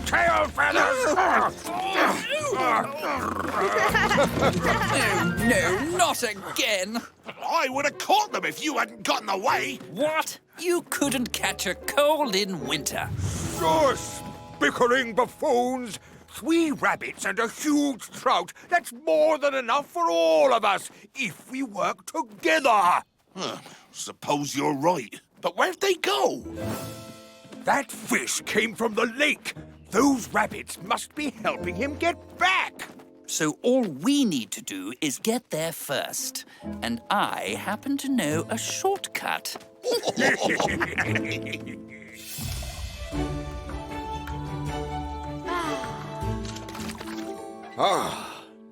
Tail feathers! No, not again. I would have caught them if you hadn't gotten away. What? You couldn't catch a cold in winter. Shush! Bickering buffoons! 3 rabbits and a huge trout. That's more than enough for all of us, if we work together. Suppose you're right. But where'd they go? That fish came from the lake. Those rabbits must be helping him get back. So all we need to do is get there first. And I happen to know a shortcut.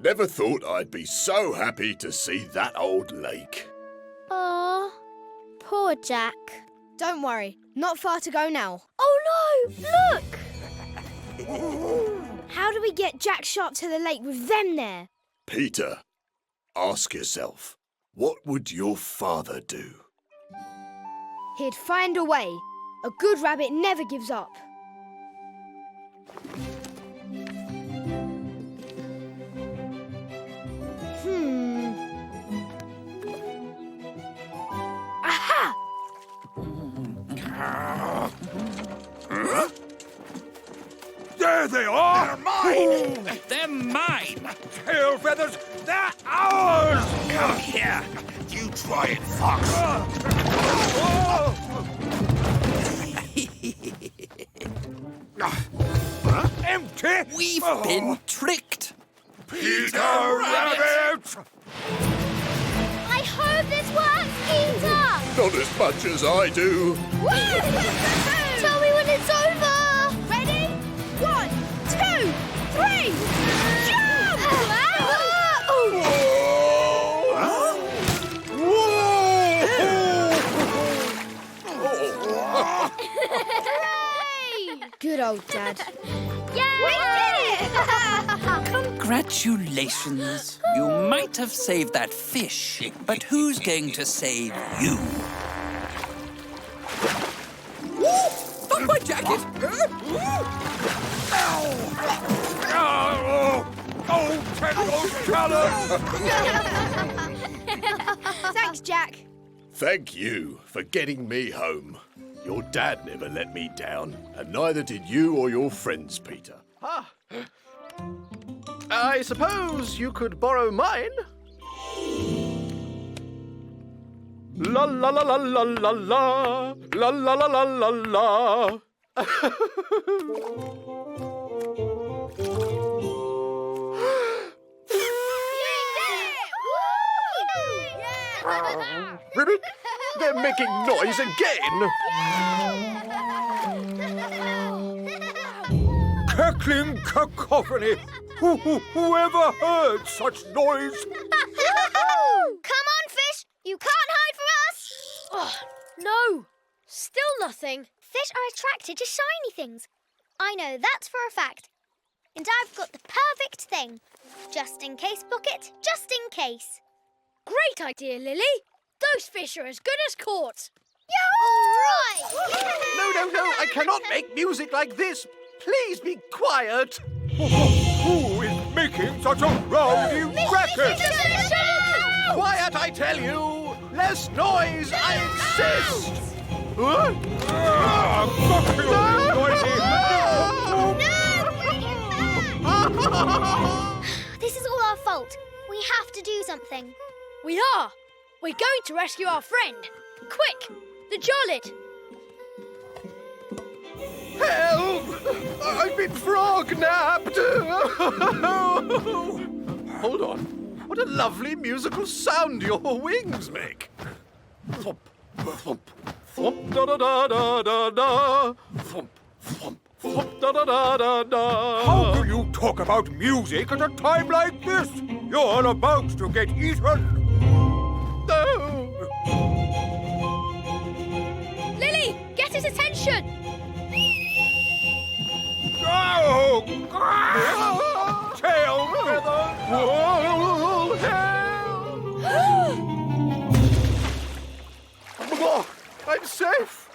Never thought I'd be so happy to see that old lake. Aw, poor Jack. Don't worry, not far to go now. Oh no, look! How do we get Jack Sharp to the lake with them there? Peter, ask yourself, what would your father do? He'd find a way. A good rabbit never gives up. Aha! There they are! They're mine! They're mine! Tail feathers, they're ours! Come here. You try it, Fox. Empty! We've been tricked. Peter Rabbit! I hope this works, Peter! Not as much as I do. Tell me when it's over! Ready? 1, 2, 3! Jump! Hooray! Good old Dad. Yay! We did it! Congratulations. You might have saved that fish, but who's going to save you? Not my jacket! Oh, tentacles, talons! Thanks, Jack. Thank you for getting me home. Your dad never let me down, and neither did you or your friends, Peter. I suppose you could borrow mine. La la la la la la la la la la la la la. Ribbit, they're making noise again. Cackling cacophony! Whoever heard such noise? Come on, fish! You can't hide from us! Oh, no. Still nothing. Fish are attracted to shiny things. I know that for a fact. And I've got the perfect thing. Just in case bucket, just in case. Great idea, Lily. Those fish are as good as caught. All right! No, I cannot make music like this. Please be quiet. Who is making such a rowdy racket? Quiet, I tell you. Less noise, I insist. Huh? This is all our fault. We have to do something. We are. We're going to rescue our friend. Quick, the jollet. Help! I've been frog-napped! Hold on. What a lovely musical sound your wings make. Thump, thump, thump, da-da-da-da-da-da. Thump, thump, thump, da-da-da-da-da. How do you talk about music at a time like this? You're about to get eaten. No! Lily, get his attention. Oh! Tail feathers! Whoa, help! Oh, I'm safe.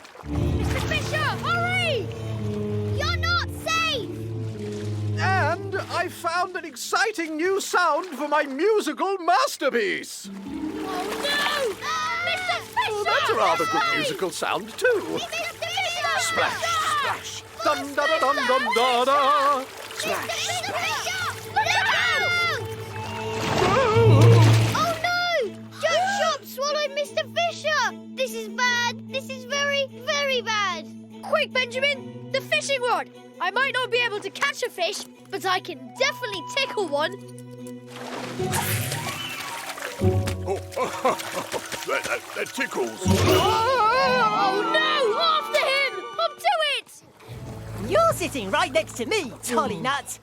I found an exciting new sound for my musical masterpiece. Oh, no! Mr. Fisher! Oh, that's a rather good musical sound, too. Splash, splash, dum da da dum dum da da. Splash, splash. Oh no! Joe Shop swallowed Mr. Fisher! This is bad. This is very, very bad. Quick, Benjamin! The fishing rod! I might not be able to catch a fish, but I can definitely tickle one. That tickles. Oh no! After him! Up to it! You're sitting right next to me, Tolly Nut,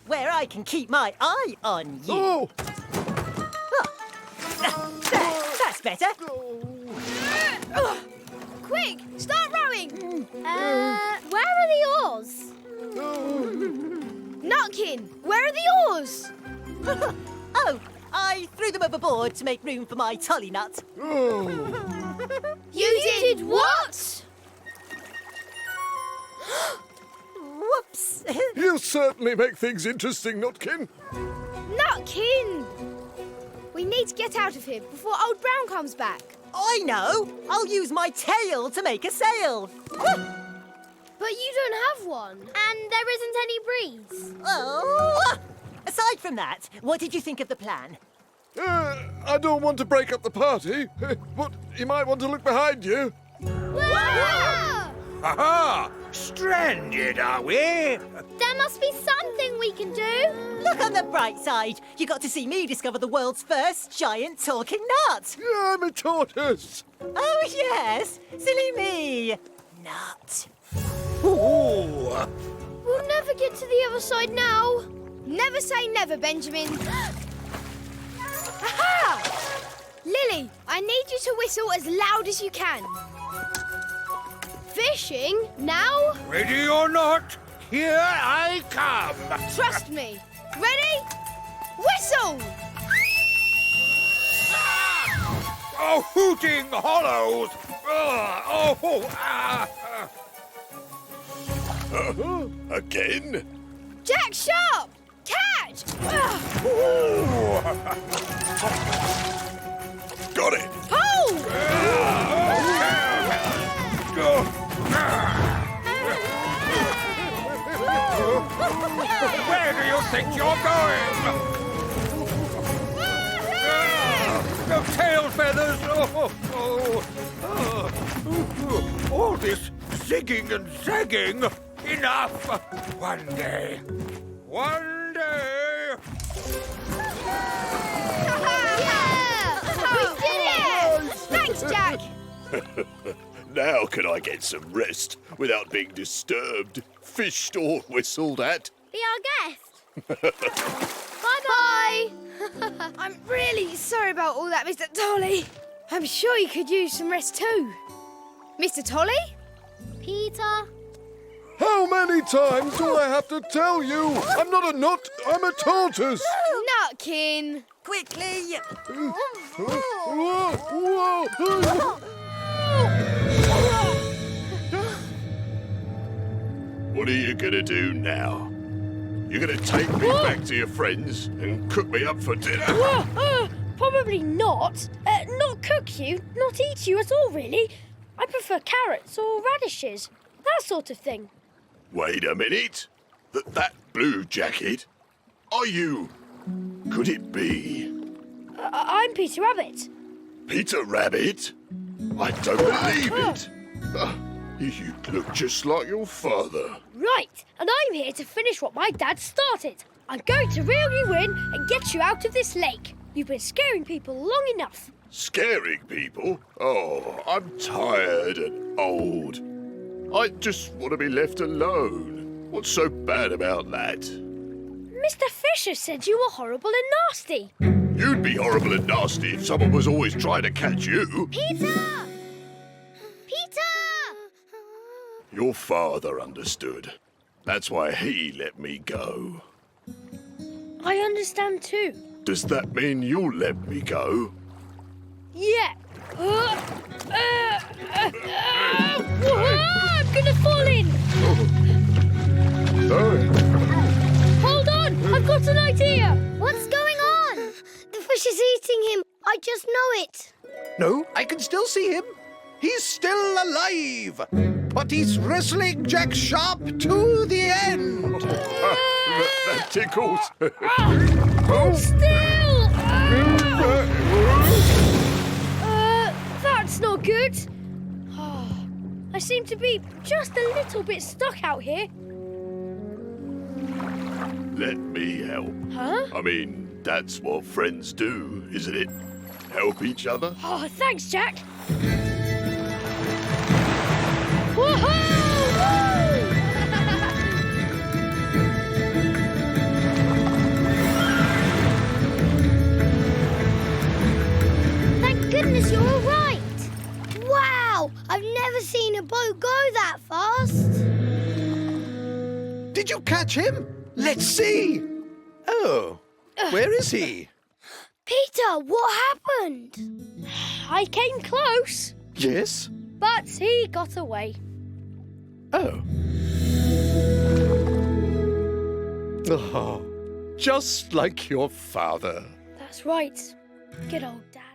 where I can keep my eye on you. Oh, There, that's better. Quick! Start rowing! Where are the oars? Nutkin, where are the oars? Oh, I threw them overboard to make room for my Tolly Nut. You did what? Whoops. you certainly make things interesting, Nutkin. Nutkin! We need to get out of here before Old Brown comes back. I know. I'll use my tail to make a sail. But you don't have one. And there isn't any breeze. Oh. Aside from that, what did you think of the plan? I don't want to break up the party, but you might want to look behind you. Wow! Ha-ha! Stranded, are we? There must be something we can do. Look on the bright side. You got to see me discover the world's first giant talking nut. I'm a tortoise. Oh, yes. Silly me. Nut. Ooh. We'll never get to the other side now. Never say never, Benjamin. Aha! Lily, I need you to whistle as loud as you can. Fishing now? Ready or not, here I come. Trust me. Ready? Whistle! Oh, hooting hollows! Again? Jack Sharp! Catch! Got it. Hold! Where do you think you're going? The tail feathers! All this zigging and zagging! Enough! One day! One day! Yeah! We did it! Thanks, Jack! Now can I get some rest without being disturbed, fished or whistled at? Be our guest. Bye-bye! I'm really sorry about all that, Mr. Tolly. I'm sure you could use some rest too. Mr. Tolly? Peter. How many times do I have to tell you? I'm not a nut, I'm a tortoise. Nutkin. Quickly. What are you gonna do now? You're gonna take me back to your friends and cook me up for dinner? Probably not. Not cook you, not eat you at all, really. I prefer carrots or radishes, that sort of thing. Wait a minute. That blue jacket? Are you... Could it be... I'm Peter Rabbit. Peter Rabbit? I don't believe it. You look just like your father. Right, and I'm here to finish what my dad started. I'm going to reel you in and get you out of this lake. You've been scaring people long enough. Scaring people? Oh, I'm tired and old. I just want to be left alone. What's so bad about that? Mr. Fisher said you were horrible and nasty. You'd be horrible and nasty if someone was always trying to catch you. Peter! Peter! Your father understood. That's why he let me go. I understand too. Does that mean you'll let me go? Yeah. I'm gonna fall in. Hold on, I've got it. No, I can still see him. He's still alive. But he's wrestling Jack Sharp to the end. That tickles. Hold still! That's not good. I seem to be just a little bit stuck out here. Let me help. Huh? I mean, that's what friends do, isn't it? Help each other. Oh, thanks, Jack. Woohoo! Thank goodness you're all right. Wow, I've never seen a boat go that fast. Did you catch him? Let's see. Oh, where is he? Peter, what happened? I came close, Yes. but he got away. Oh. Oh, just like your father. That's right. Good old Dad.